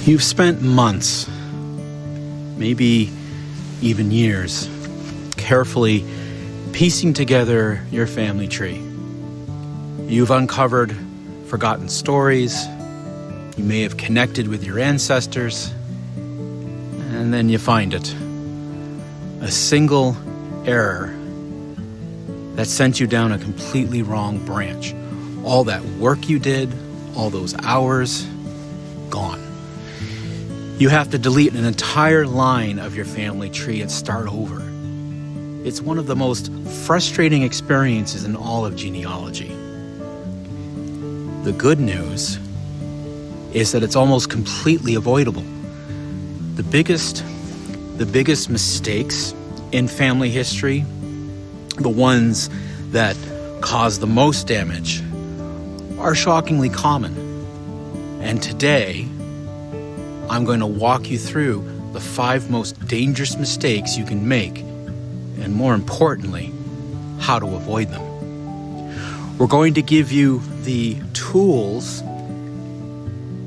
You've spent months, maybe even years, carefully piecing together your family tree. You've uncovered forgotten stories. You may have connected with your ancestors, and then you find it. A single error that sent you down a completely wrong branch. All that work you did, all those hours, gone. You have to delete an entire line of your family tree and start over. It's one of the most frustrating experiences in all of genealogy. The good news is that it's almost completely avoidable. The biggest mistakes in family history, the ones that cause the most damage, are shockingly common. And today, I'm going to walk you through the 5 most dangerous mistakes you can make, and more importantly, how to avoid them. We're going to give you the tools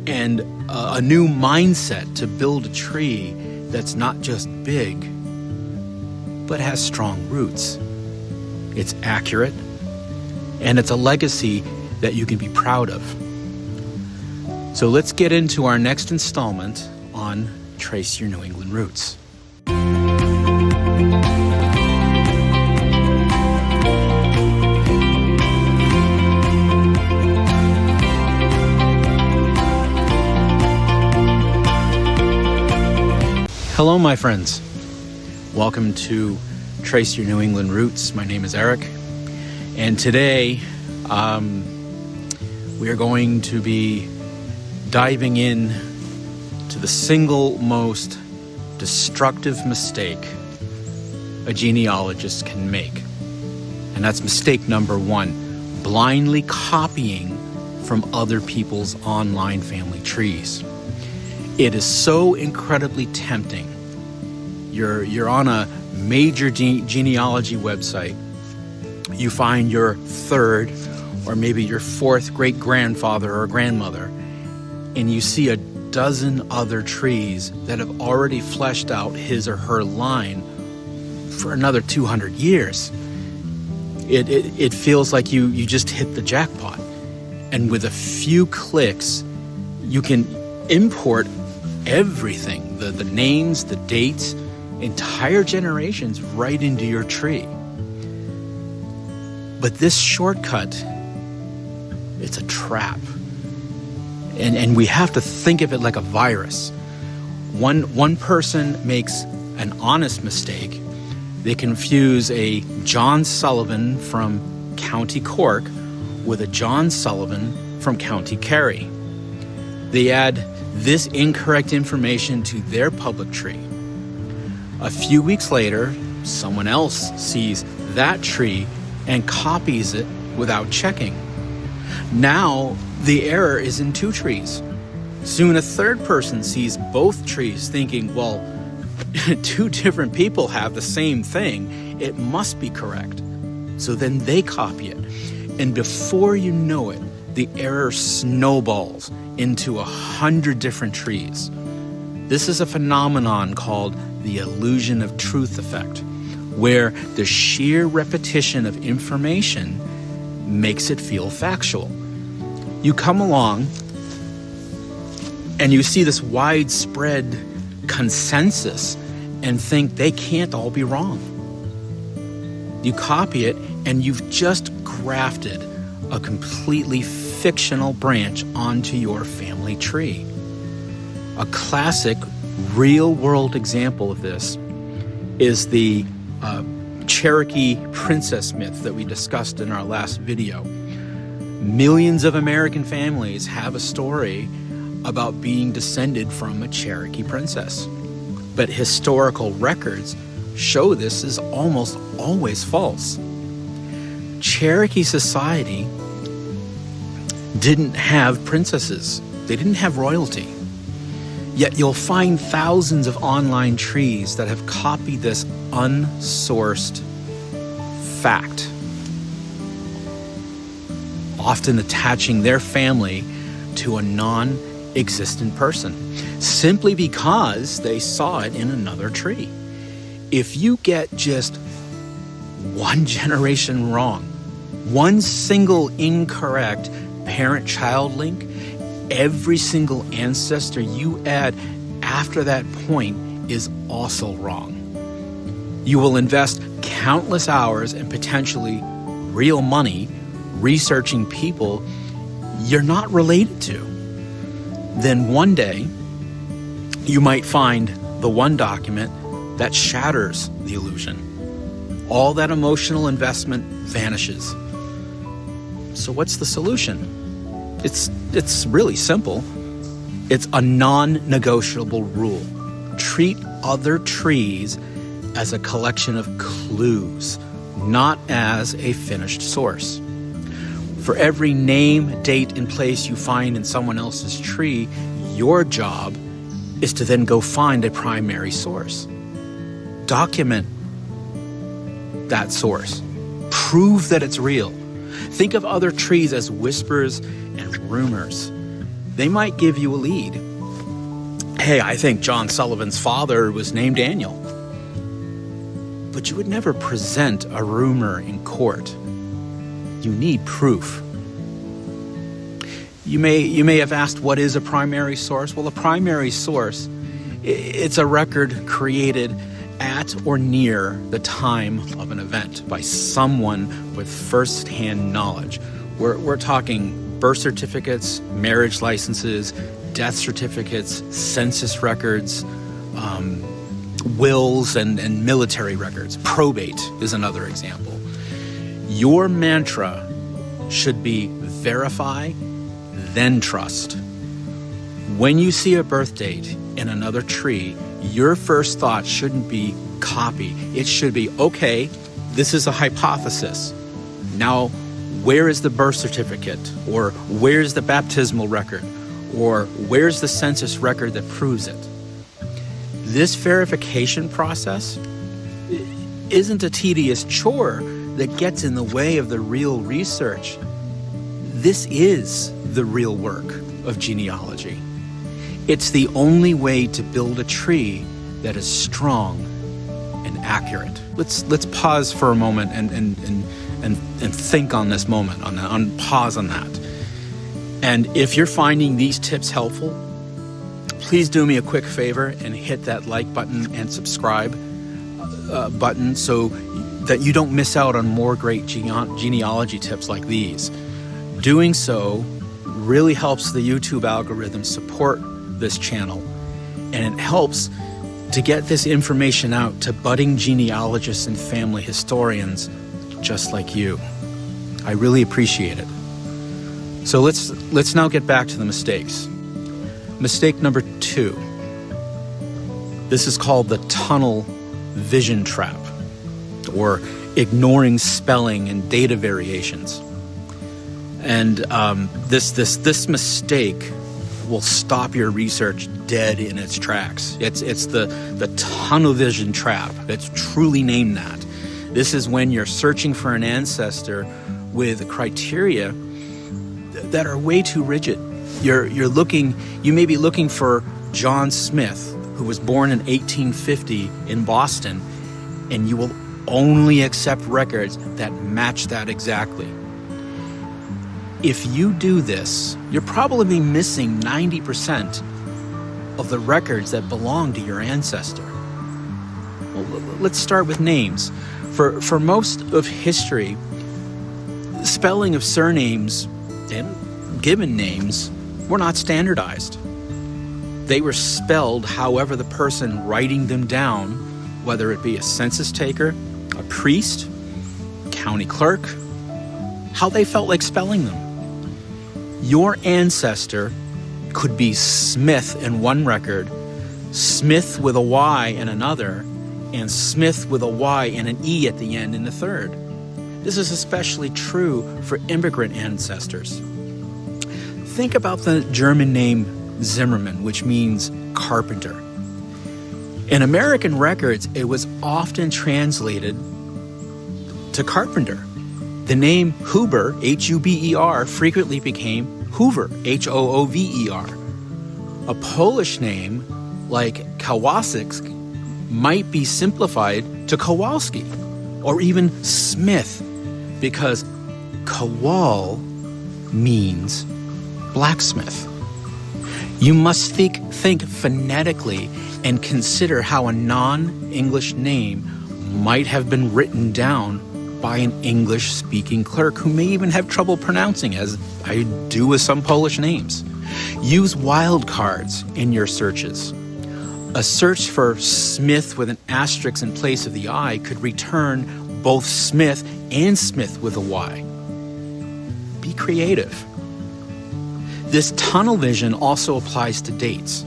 and a new mindset to build a tree that's not just big, but has strong roots. It's accurate, and it's a legacy that you can be proud of. So let's get into our next installment on Trace Your New England Roots. Hello, my friends. Welcome to Trace Your New England Roots. My name is Eric, and today we are going to be diving in to the single most destructive mistake a genealogist can make. And that's mistake number 1, blindly copying from other people's online family trees. It is so incredibly tempting. You're on a major genealogy website. You find your 3rd or maybe your 4th great-grandfather or grandmother, and you see a dozen other trees that have already fleshed out his or her line for another 200 years. It feels like you just hit the jackpot. And with a few clicks, you can import everything, the names, the dates, entire generations right into your tree. But this shortcut, it's a trap. And we have to think of it like a virus. One person makes an honest mistake. They confuse a John Sullivan from County Cork with a John Sullivan from County Kerry. They add this incorrect information to their public tree. A few weeks later, someone else sees that tree and copies it without checking. Now, the error is in 2 trees. Soon a 3rd person sees both trees thinking, well, 2 different people have the same thing. It must be correct. So then they copy it. And before you know it, the error snowballs into 100 different trees. This is a phenomenon called the illusion of truth effect, where the sheer repetition of information makes it feel factual. You come along and you see this widespread consensus and think they can't all be wrong. You copy it and you've just grafted a completely fictional branch onto your family tree. A classic real-world example of this is the Cherokee princess myth that we discussed in our last video. Millions of American families have a story about being descended from a Cherokee princess. But historical records show this is almost always false. Cherokee society didn't have princesses. They didn't have royalty. Yet you'll find thousands of online trees that have copied this unsourced fact, often attaching their family to a non existent person, simply because they saw it in another tree. If you get just one generation wrong, one single incorrect parent-child link, every single ancestor you add after that point is also wrong. You will invest countless hours and potentially real money researching people you're not related to. Then one day, you might find the one document that shatters the illusion. All that emotional investment vanishes. So what's the solution? It's really simple. It's a non-negotiable rule. Treat other trees as a collection of clues, not as a finished source. For every name, date, and place you find in someone else's tree, your job is to then go find a primary source. Document that source. Prove that it's real. Think of other trees as whispers and rumors. They might give you a lead. Hey, I think John Sullivan's father was named Daniel. But you would never present a rumor in court. You need proof. You may have asked, what is a primary source? Well, a primary source, it's a record created at or near the time of an event by someone with first-hand knowledge. We're talking birth certificates, marriage licenses, death certificates, census records, wills, and military records. Probate is another example. Your mantra should be verify, then trust. When you see a birth date in another tree, your first thought shouldn't be copy. It should be, okay, this is a hypothesis. Now, where is the birth certificate? Or where's the baptismal record? Or where's the census record that proves it? This verification process isn't a tedious chore that gets in the way of the real research. This is the real work of genealogy. It's the only way to build a tree that is strong and accurate. Let's pause for a moment and think on this moment, pause on that. And if you're finding these tips helpful, please do me a quick favor and hit that like button and subscribe button so that you don't miss out on more great genealogy tips like these. Doing so really helps the YouTube algorithm support this channel, and it helps to get this information out to budding genealogists and family historians just like you. I really appreciate it. So let's now get back to the mistakes. Mistake number 2. This is called the tunnel vision trap, or ignoring spelling and data variations. And this mistake will stop your research dead in its tracks. It's the tunnel vision trap. It's truly named that. This is when you're searching for an ancestor with criteria that are way too rigid. You may be looking for John Smith, who was born in 1850 in Boston, and you will only accept records that match that exactly. If you do this, you're probably missing 90% of the records that belong to your ancestor. Well, let's start with names. For most of history, spelling of surnames and given names were not standardized. They were spelled however the person writing them down, whether it be a census taker, a priest, county clerk, how they felt like spelling them. Your ancestor could be Smith in one record, Smith with a Y in another, and Smith with a Y and an E at the end in the third. This is especially true for immigrant ancestors. Think about the German name Zimmermann, which means carpenter. In American records, it was often translated to carpenter. The name Huber, Huber, frequently became Hoover, Hoover. A Polish name like Kowalczyk might be simplified to Kowalski or even Smith, because Kowal means blacksmith. You must think phonetically and consider how a non-English name might have been written down by an English-speaking clerk who may even have trouble pronouncing, as I do with some Polish names. Use wildcards in your searches. A search for Smith with an asterisk in place of the I could return both Smith and Smith with a Y. Be creative. This tunnel vision also applies to dates.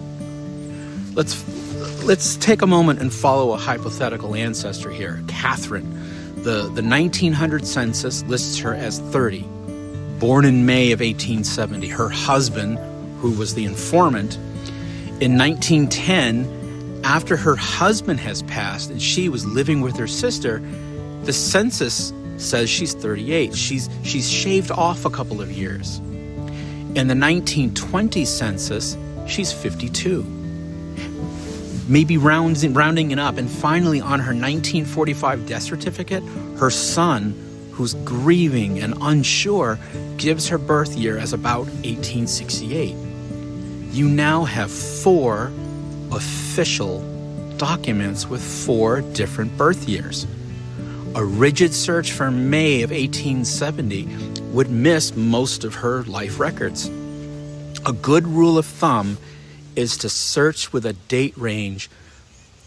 Let's take a moment and follow a hypothetical ancestor here. Catherine. The 1900 census lists her as 30, born in May of 1870. Her husband, who was the informant, in 1910, after her husband has passed and she was living with her sister, the census says she's 38. She's shaved off a couple of years. In the 1920 census, she's 52. Maybe rounding it up. And finally, on her 1945 death certificate, her son, who's grieving and unsure, gives her birth year as about 1868. You now have 4 official documents with 4 different birth years. A rigid search for May of 1870 would miss most of her life records. A good rule of thumb is to search with a date range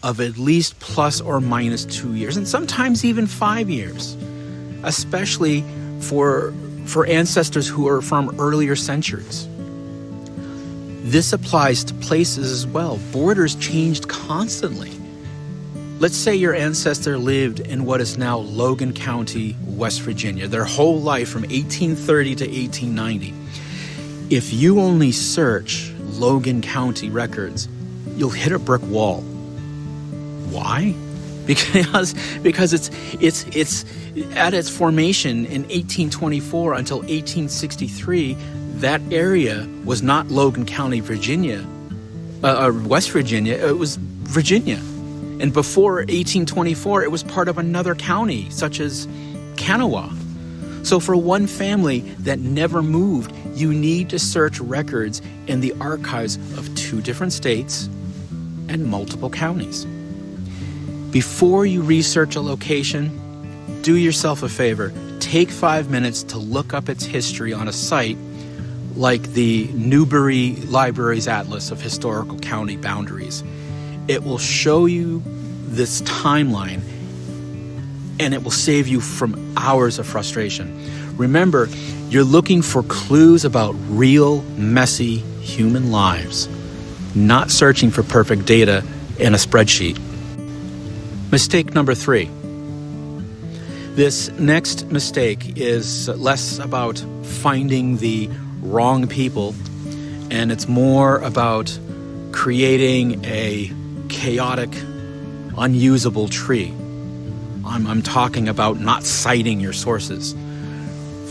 of at least plus or minus 2 years, and sometimes even 5 years, especially for ancestors who are from earlier centuries. This applies to places as well. Borders changed constantly. Let's say your ancestor lived in what is now Logan County, West Virginia, their whole life from 1830 to 1890. If you only search Logan County records, you'll hit a brick wall. Why? Because it's at its formation in 1824 until 1863, that area was not Logan County, Virginia, West Virginia. It was Virginia. And before 1824, it was part of another county, such as Kanawha. So for one family that never moved, you need to search records in the archives of 2 different states and multiple counties. Before you research a location, do yourself a favor. Take 5 minutes to look up its history on a site like the Newberry Library's Atlas of Historical County Boundaries. It will show you this timeline, and it will save you from hours of frustration. Remember, you're looking for clues about real, messy human lives, not searching for perfect data in a spreadsheet. Mistake number 3. This next mistake is less about finding the wrong people, and it's more about creating a chaotic, unusable tree. I'm talking about not citing your sources.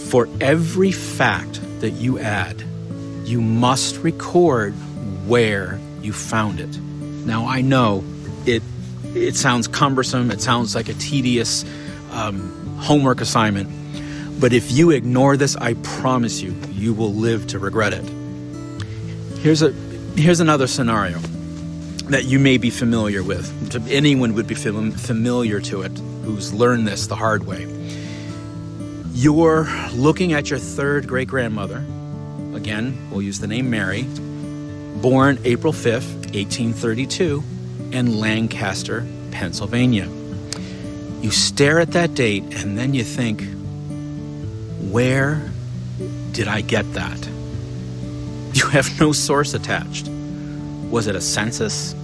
For every fact that you add, you must record where you found it. Now, I know it sounds cumbersome, it sounds like a tedious homework assignment, but if you ignore this, I promise you, you will live to regret it. Here's another scenario that you may be familiar with. Anyone would be familiar to it who's learned this the hard way. You're looking at your 3rd great-grandmother, again, we'll use the name Mary, born April 5th, 1832, in Lancaster, Pennsylvania. You stare at that date and then you think, where did I get that? You have no source attached. Was it a census?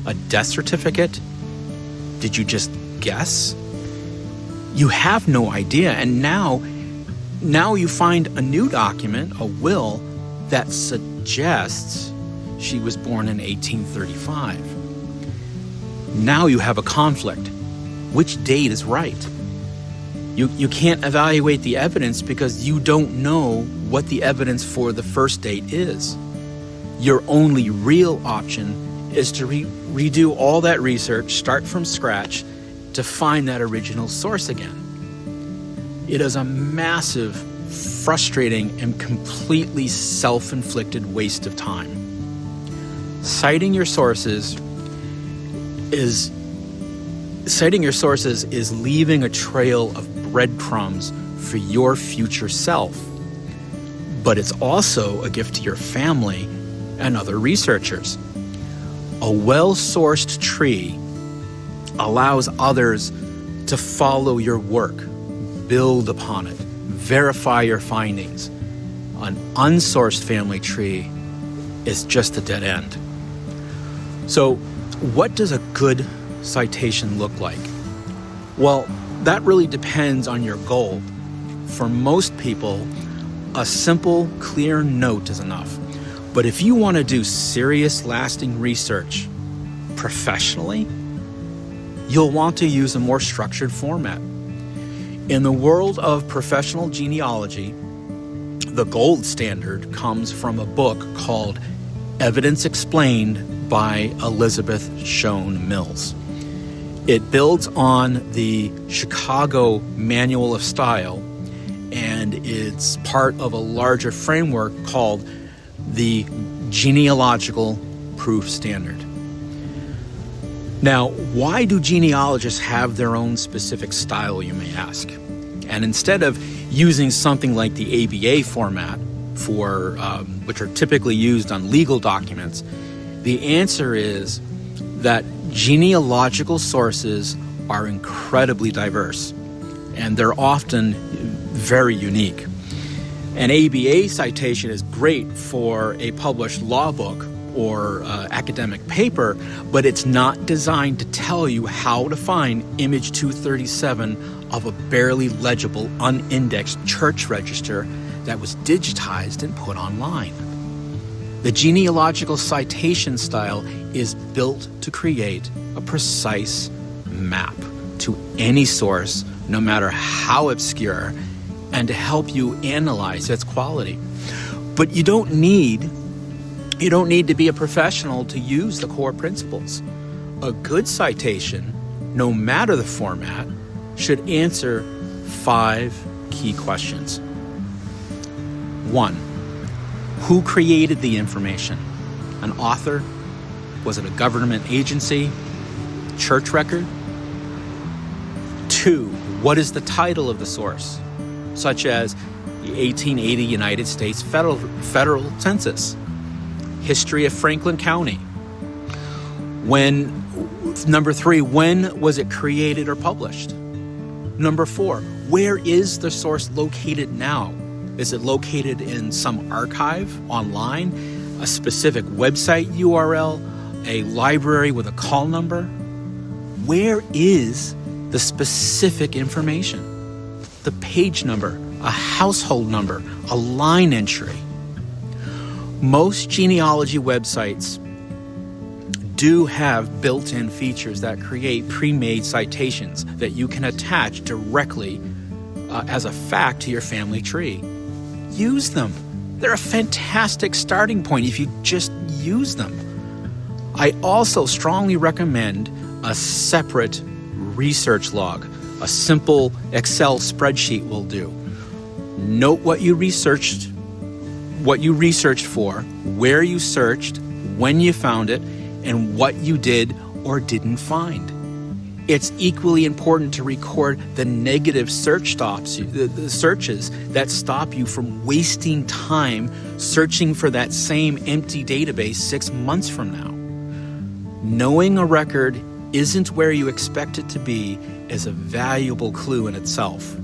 A death certificate? Did you just guess? You have no idea, and now you find a new document, a will, that suggests she was born in 1835. Now you have a conflict. Which date is right? You can't evaluate the evidence because you don't know what the evidence for the first date is. Your only real option is to redo all that research, start from scratch, to find that original source again. It is a massive, frustrating, and completely self-inflicted waste of time. Citing your sources is leaving a trail of breadcrumbs for your future self. But it's also a gift to your family and other researchers. A well-sourced tree allows others to follow your work, build upon it, verify your findings. An unsourced family tree is just a dead end. So, what does a good citation look like? Well, that really depends on your goal. For most people, a simple, clear note is enough. But if you want to do serious, lasting research professionally, you'll want to use a more structured format. In the world of professional genealogy, the gold standard comes from a book called Evidence Explained by Elizabeth Shown Mills. It builds on the Chicago Manual of Style, and it's part of a larger framework called the Genealogical Proof Standard. Now, why do genealogists have their own specific style, you may ask? And instead of using something like the ABA format, which are typically used on legal documents, the answer is that genealogical sources are incredibly diverse, and they're often very unique. An ABA citation is great for a published law book or academic paper, but it's not designed to tell you how to find image 237 of a barely legible, unindexed church register that was digitized and put online. The genealogical citation style is built to create a precise map to any source, no matter how obscure, and to help you analyze its quality. But you don't need to be a professional to use the core principles. A good citation, no matter the format, should answer 5 key questions. 1. Who created the information? An author? Was it a government agency? Church record? 2. What is the title of the source? Such as the 1880 United States Federal Census, History of Franklin County. Number 3, when was it created or published? Number 4, where is the source located now? Is it located in some archive online, a specific website URL, a library with a call number? Where is the specific information? The page number, a household number, a line entry. Most genealogy websites do have built-in features that create pre-made citations that you can attach directly as a fact to your family tree. Use them. They're a fantastic starting point if you just use them. I also strongly recommend a separate research log. A simple Excel spreadsheet will do. Note what you researched for, where you searched, when you found it, and what you did or didn't find. It's equally important to record the negative the searches that stop you from wasting time searching for that same empty database 6 months from now. Knowing a record isn't where you expect it to be is a valuable clue in itself.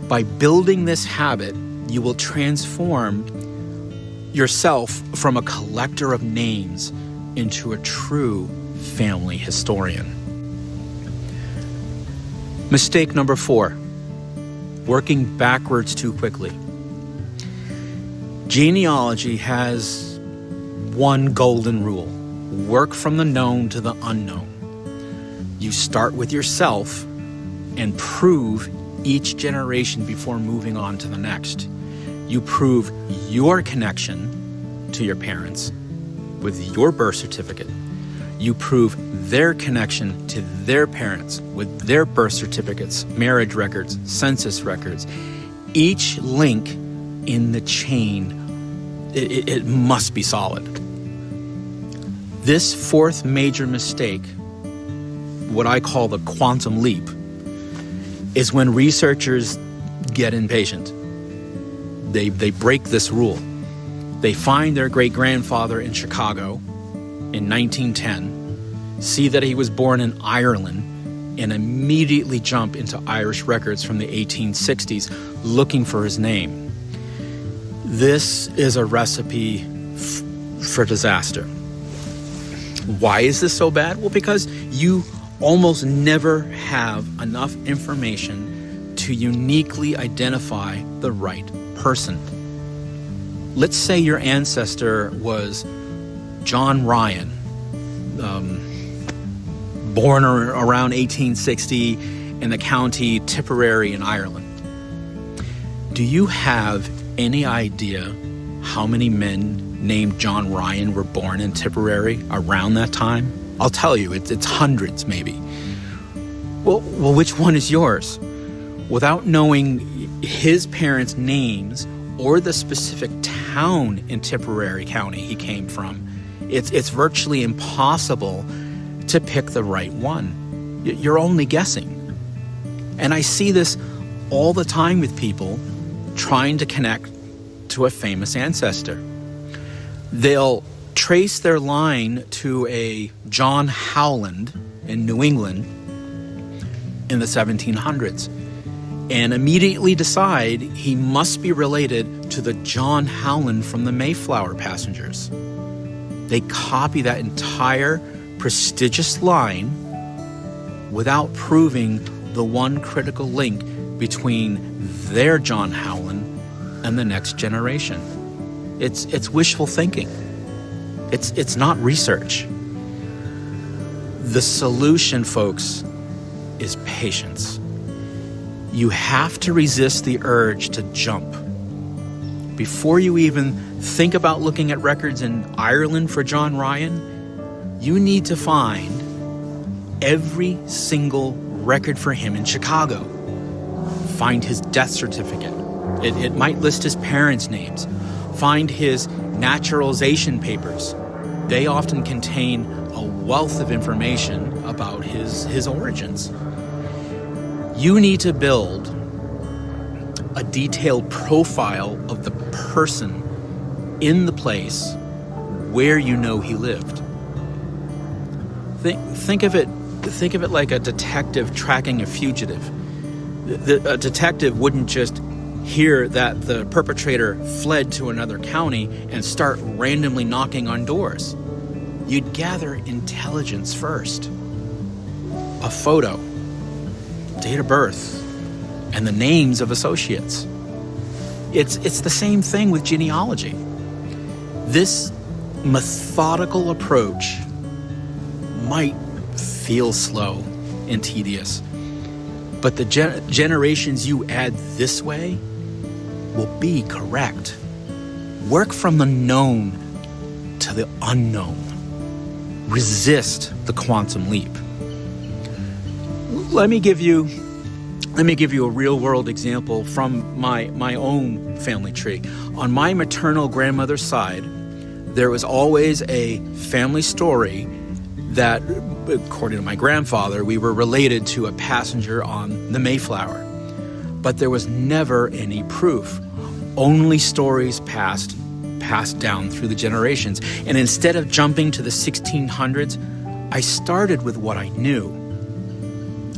By building this habit, you will transform yourself from a collector of names into a true family historian. Mistake number 4, working backwards too quickly. Genealogy has one golden rule: work from the known to the unknown. You start with yourself and prove each generation before moving on to the next. You prove your connection to your parents with your birth certificate. You prove their connection to their parents with their birth certificates, marriage records, census records. Each link in the chain, it must be solid. This fourth major mistake, what I call the quantum leap, is when researchers get impatient. They break this rule. They find their great-grandfather in Chicago in 1910, see that he was born in Ireland, and immediately jump into Irish records from the 1860s looking for his name. This is a recipe for disaster. Why is this so bad? Well, because you almost never have enough information to uniquely identify the right person. Let's say your ancestor was John Ryan, born around 1860 in the county Tipperary in Ireland. Do you have any idea how many men named John Ryan were born in Tipperary around that time? I'll tell you, it's hundreds maybe. Well, which one is yours? Without knowing his parents' names or the specific town in Tipperary County he came from, it's virtually impossible to pick the right one. You're only guessing. And I see this all the time with people trying to connect to a famous ancestor. They'll trace their line to a John Howland in New England in the 1700s and immediately decide he must be related to the John Howland from the Mayflower Passengers. They copy that entire prestigious line without proving the one critical link between their John Howland and the next generation. It's wishful thinking. It's not research. The solution, folks, is patience. You have to resist the urge to jump. Before you even think about looking at records in Ireland for John Ryan, you need to find every single record for him in Chicago. Find his death certificate. It might list his parents' names. Find his naturalization papers. They often contain a wealth of information about his origins. You need to build a detailed profile of the person in the place where you know he lived. Think of it like a detective tracking a fugitive. A detective wouldn't just hear that the perpetrator fled to another county and start randomly knocking on doors. You'd gather intelligence first. A photo, date of birth, and the names of associates. It's the same thing with genealogy. This methodical approach might feel slow and tedious, but the generations you add this way will be correct. Work from the known to the unknown. Resist the quantum leap. Let me give you a real-world example from my own family tree. On my maternal grandmother's side, there was always a family story that, according to my grandfather, we were related to a passenger on the Mayflower. But there was never any proof. Only stories passed down through the generations. And instead of jumping to the 1600s, I started with what I knew.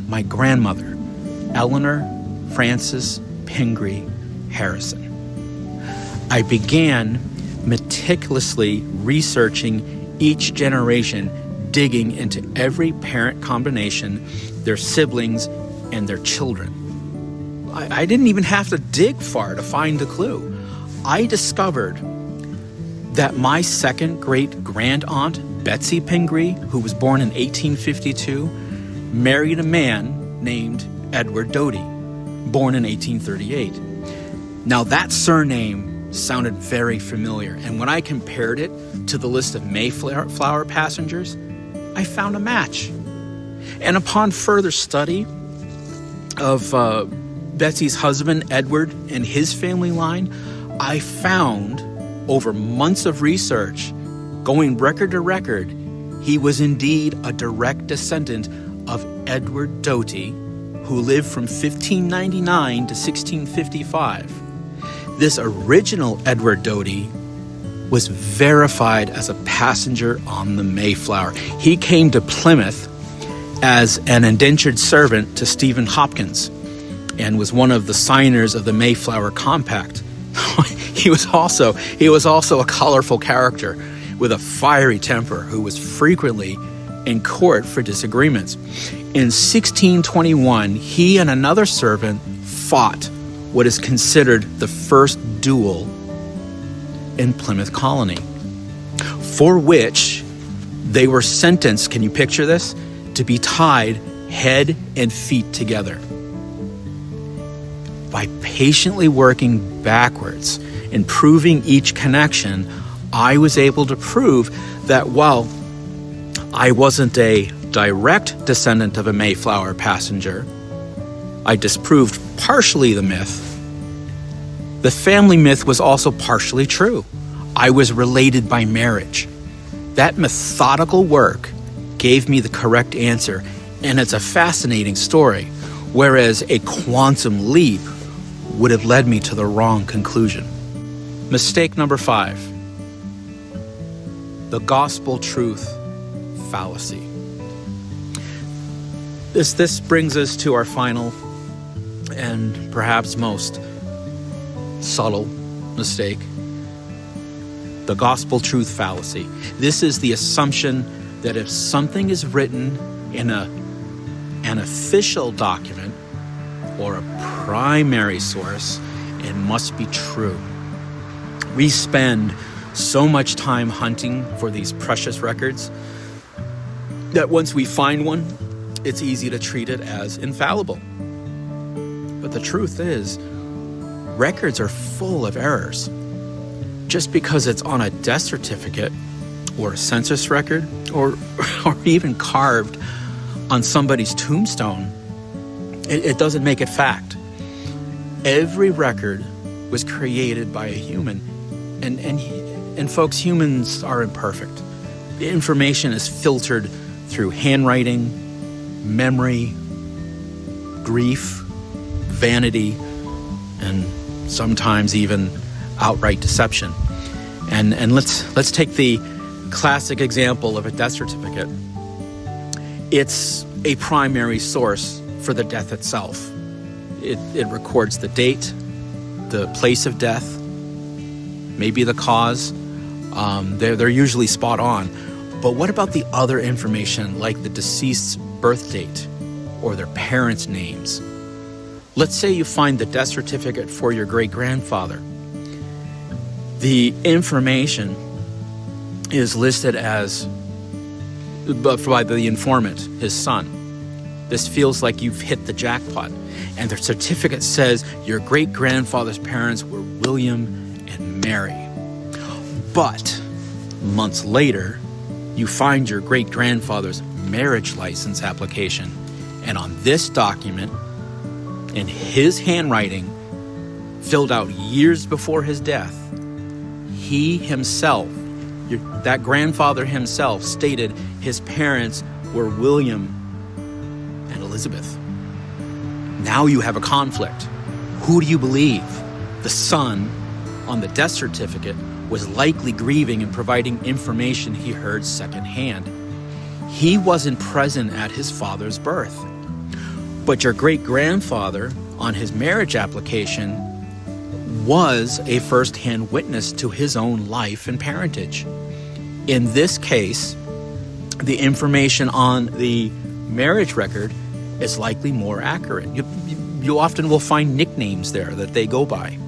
My grandmother, Eleanor Frances Pingree Harrison. I began meticulously researching each generation, digging into every parent combination, their siblings, and their children. I didn't even have to dig far to find the clue. I discovered that my second great-grand-aunt, Betsy Pingree, who was born in 1852, married a man named Edward Doty, born in 1838. Now that surname sounded very familiar. And when I compared it to the list of Mayflower passengers, I found a match. And upon further study of Betsy's husband, Edward, and his family line, I found, over months of research, going record to record, he was indeed a direct descendant of Edward Doty, who lived from 1599 to 1655. This original Edward Doty was verified as a passenger on the Mayflower. He came to Plymouth as an indentured servant to Stephen Hopkins and was one of the signers of the Mayflower Compact. He was also a colorful character with a fiery temper who was frequently in court for disagreements. In 1621, he and another servant fought what is considered the first duel in Plymouth Colony, for which they were sentenced, can you picture this, to be tied head and feet together. By patiently working backwards and proving each connection, I was able to prove that while I wasn't a direct descendant of a Mayflower passenger, I disproved partially the myth. The family myth was also partially true. I was related by marriage. That methodical work gave me the correct answer, and it's a fascinating story, whereas a quantum leap would have led me to the wrong conclusion. Mistake number 5. The gospel truth fallacy. This brings us to our final and perhaps most subtle mistake. The gospel truth fallacy. This is the assumption that if something is written in an official document or a primary source, it must be true. We spend so much time hunting for these precious records that once we find one, it's easy to treat it as infallible. But the truth is, records are full of errors. Just because it's on a death certificate or a census record or even carved on somebody's tombstone, it doesn't make it fact. Every record was created by a human, and folks, humans are imperfect. The information is filtered through handwriting, memory, grief, vanity, and sometimes even outright deception. And let's take the classic example of a death certificate. It's a primary source for the death itself. It records the date, the place of death, maybe the cause. They're usually spot on. But what about the other information, like the deceased's birth date or their parents' names? Let's say you find the death certificate for your great-grandfather. The information is listed as by the informant, his son. This feels like you've hit the jackpot. And the certificate says your great-grandfather's parents were William and Mary. But months later, you find your great-grandfather's marriage license application. And on this document, in his handwriting, filled out years before his death, he himself, that grandfather himself, stated his parents were William and Elizabeth. Now you have a conflict. Who do you believe? The son on the death certificate was likely grieving and providing information he heard secondhand. He wasn't present at his father's birth. But your great-grandfather on his marriage application was a first-hand witness to his own life and parentage. In this case, the information on the marriage record is likely more accurate. You often will find nicknames there that they go by.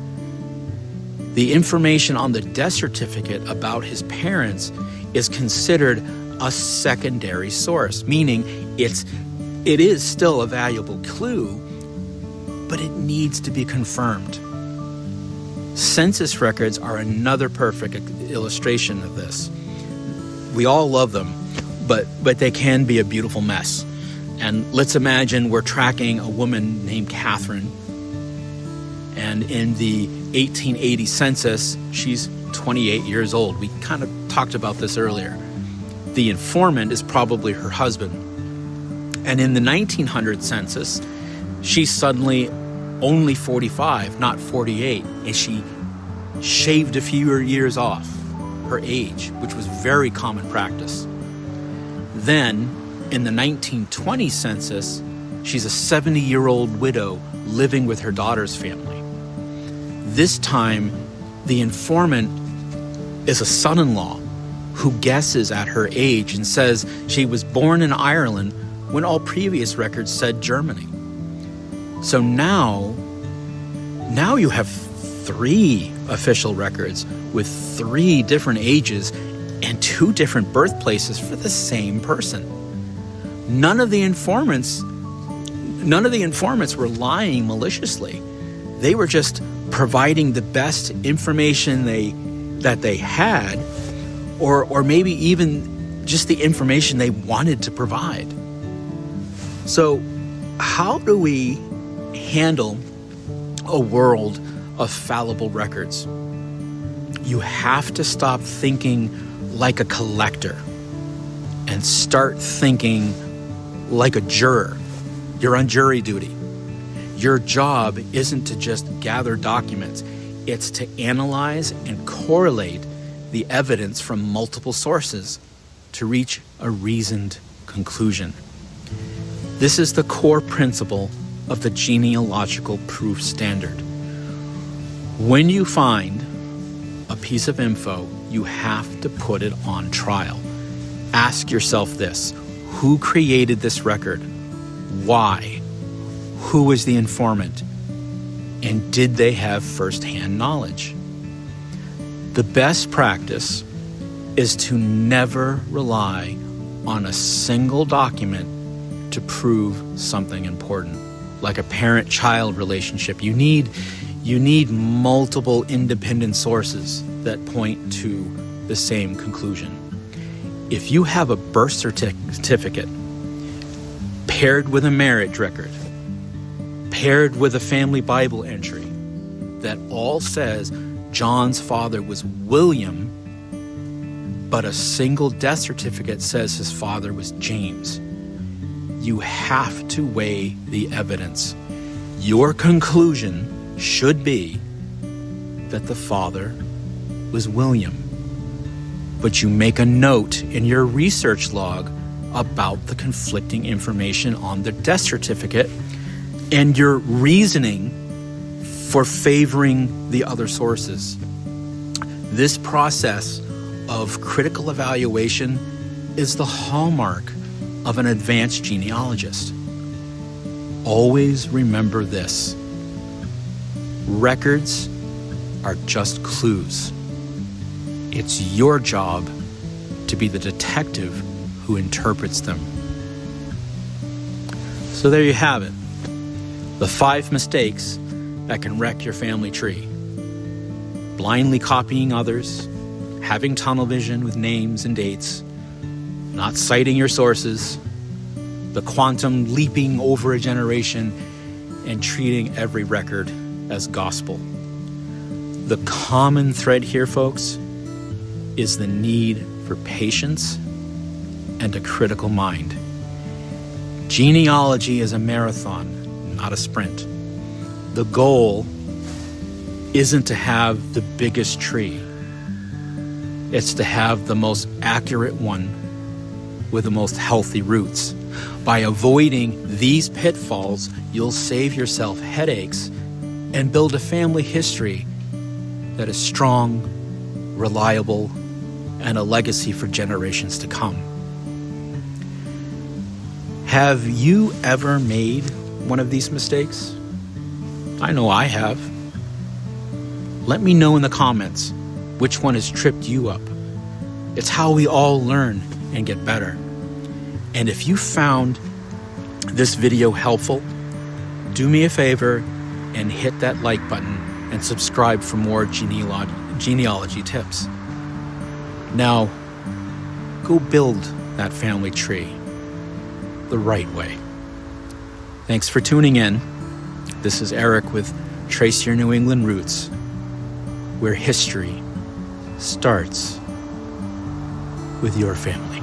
The information on the death certificate about his parents is considered a secondary source, meaning it is still a valuable clue, but it needs to be confirmed. Census records are another perfect illustration of this. We all love them, but they can be a beautiful mess. And let's imagine we're tracking a woman named Catherine, and in the 1880 census, she's 28 years old. We kind of talked about this earlier. The informant is probably her husband. And in the 1900 census, she's suddenly only 45, not 48, and she shaved a few years off her age, which was very common practice. Then, in the 1920 census, she's a 70-year-old widow living with her daughter's family. This time, the informant is a son-in-law who guesses at her age and says she was born in Ireland when all previous records said Germany. So now you have 3 official records with 3 different ages and 2 different birthplaces for the same person. None of the informants were lying maliciously. They were just providing the best information that they had, or maybe even just the information they wanted to provide. So how do we handle a world of fallible records? You have to stop thinking like a collector and start thinking like a juror. You're on jury duty. Your job isn't to just gather documents. It's to analyze and correlate the evidence from multiple sources to reach a reasoned conclusion. This is the core principle of the genealogical proof standard. When you find a piece of info, you have to put it on trial. Ask yourself this: who created this record? Why? Who was the informant? And did they have first-hand knowledge? The best practice is to never rely on a single document to prove something important. Like a parent-child relationship, you need multiple independent sources that point to the same conclusion. If you have a birth certificate paired with a marriage record, paired with a family Bible entry that all says John's father was William, but a single death certificate says his father was James, you have to weigh the evidence. Your conclusion should be that the father was William, but you make a note in your research log about the conflicting information on the death certificate and your reasoning for favoring the other sources. This process of critical evaluation is the hallmark of an advanced genealogist. Always remember this: records are just clues. It's your job to be the detective who interprets them. So there you have it. The 5 mistakes that can wreck your family tree. Blindly copying others, having tunnel vision with names and dates, not citing your sources, the quantum leaping over a generation, and treating every record as gospel. The common thread here, folks, is the need for patience and a critical mind. Genealogy is a marathon, not a sprint. The goal isn't to have the biggest tree. It's to have the most accurate one with the most healthy roots. By avoiding these pitfalls, you'll save yourself headaches and build a family history that is strong, reliable, and a legacy for generations to come. Have you ever made one of these mistakes? I know I have. Let me know in the comments which one has tripped you up. It's how we all learn and get better. And if you found this video helpful, do me a favor and hit that like button and subscribe for more genealogy tips. Now, go build that family tree the right way. Thanks for tuning in. This is Eric with Trace Your New England Roots, where history starts with your family.